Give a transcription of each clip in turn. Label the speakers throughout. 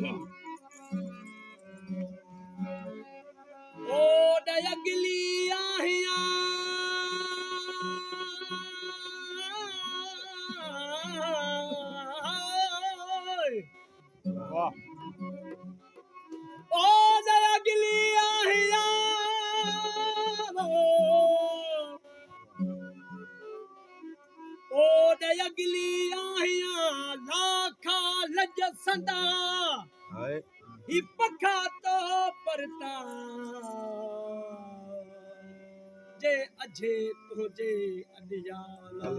Speaker 1: ओ दयगली आहिया
Speaker 2: वाह
Speaker 1: ओ दयगली आहिया ओ दयगली आहिया लाखा लज संदा
Speaker 2: हाय
Speaker 1: ही पखा तो परता जे अझे तुझे अडियाला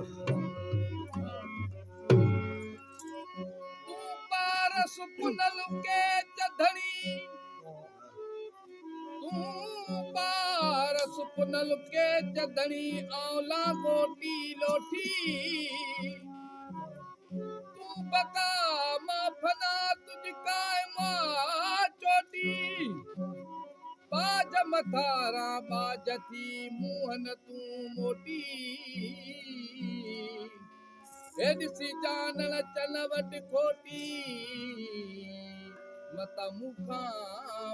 Speaker 3: तू पार सुपुनल के चधणी तू पार सुपुनल के चधणी औला गोटी लोठी तू बता माफना तुझका मां चोटी बाज मथारा बाजती मुहन तू मोटी हेडसी जानल चलवट खोटी मता मुखा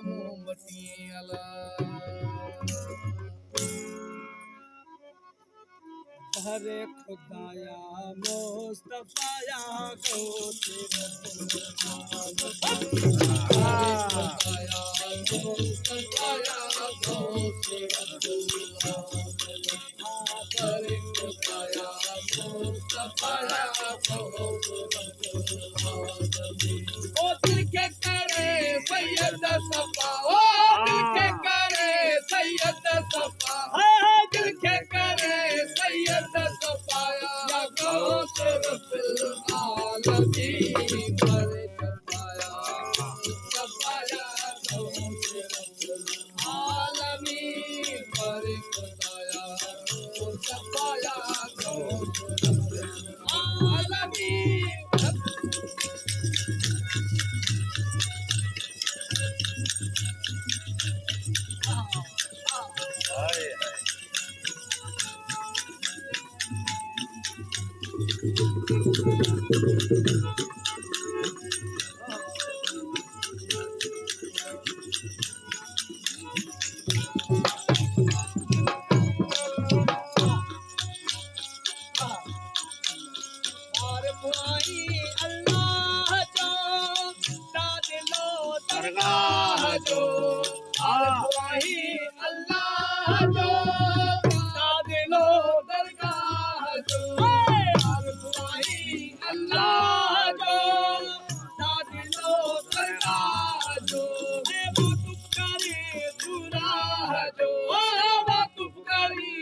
Speaker 3: मोमबती अला
Speaker 1: हरे खुदाया मुस्तफाया को तेरा
Speaker 3: आया मुस्तफाया को तेरा हरे खुदाया मुस्तफाया को ओ दिल के करे सैयद सफा ओ दिल के करे सैयद सफा दिल के करे सैयद सफाया गौस रसूल आलमी पर सफाया सफाया गौस रसूल आलमी पर सफाया सफाया गौस रसूल आलमी
Speaker 2: हाय
Speaker 1: और बुआई अल्लाह जो दादिलो दरगाह जो और बुआई अल्लाह जो दादिलो दरगाह जो और बुआई अल्लाह जो दादिलो दरगाह जो वो तुकारी दुराह जो वो तुकारी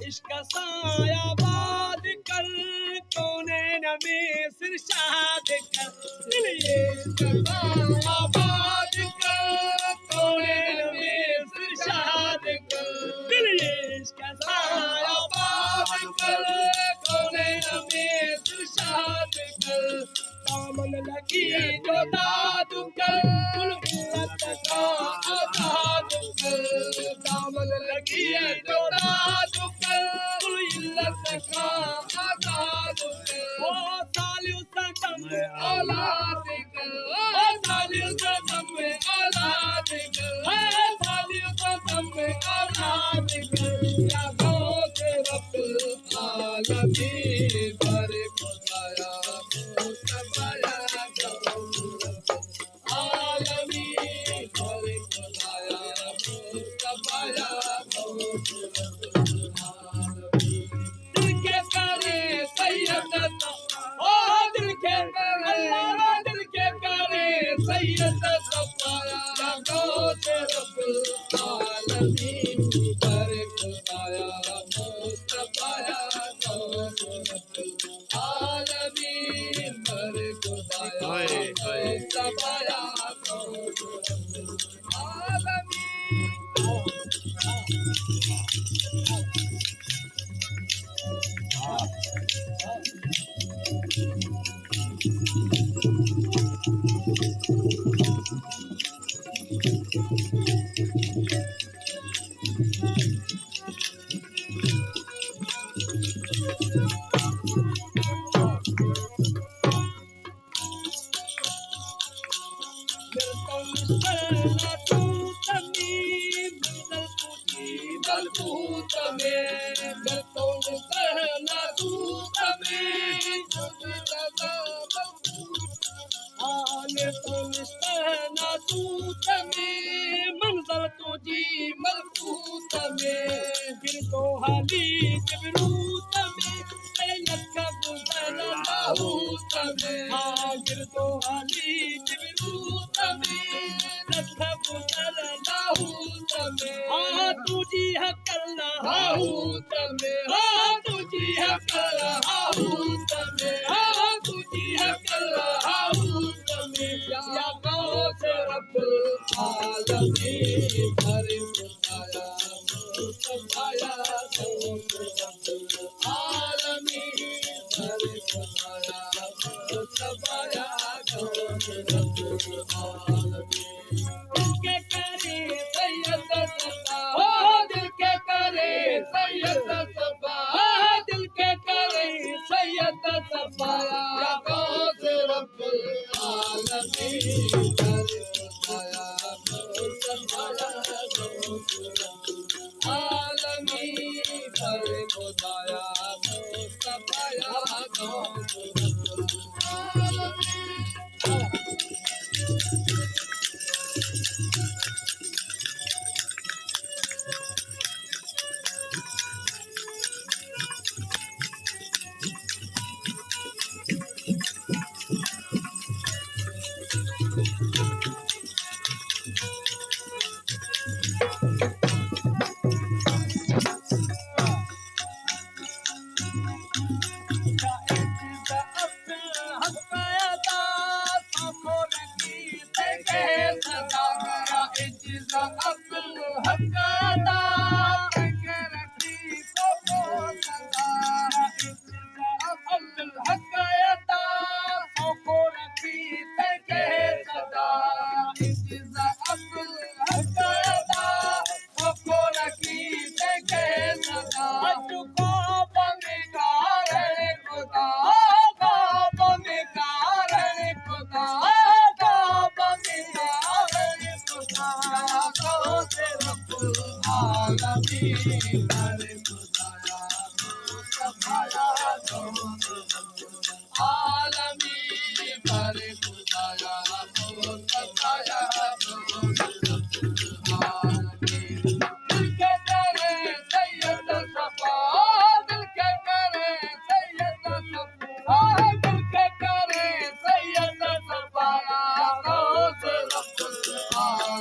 Speaker 1: इश्क साया बाद कर कोने नमे सिरशाद कर दिल ये साया बाद कर कोने नमे सिरशाद कर दिल ये इश्क साया बाद कर कोने नमे सिरशाद कर दामन लगी जो दादू कर कुल उम्मत का आजाद कर दामन लगी जो दादू कर कुल इल्लत दिल के करे सैयद ओ दिल के अल्लाह दिल के करे सैयद सफाया गो रब्बुल आलमीन पर खुदाया मुस्तफाया गो रब्बुल आलमीन पर खुदाया मुस्तफाया गो रब्बुल मंजर तुझी मलकूत में गिर तो हाली जबरूत में लख गुजर लाहूत में गिर तो हाली जबरूत में लख गुजर लाहूत में तुझी हक लाहूत में तुझी हक लाहूत में तुझी हक लाहूत में या गौस रब्बुल आलमीन हरे खुदाया मुस्तफाया गो रब्बुल आलमीन हरे खुदाया मुस्तफाया गो रब्बुल आलमीन दिल के करे सैयद सफा दिल के करे सैयद सफा दिल के करे सैयद सफाया गौस रब्बुल आलमीन हरे खुदाया मुस्तफाया गो रब्बुल आलमीन हरे खुदाया मुस्तफाया गो रब्बुल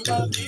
Speaker 1: Love you.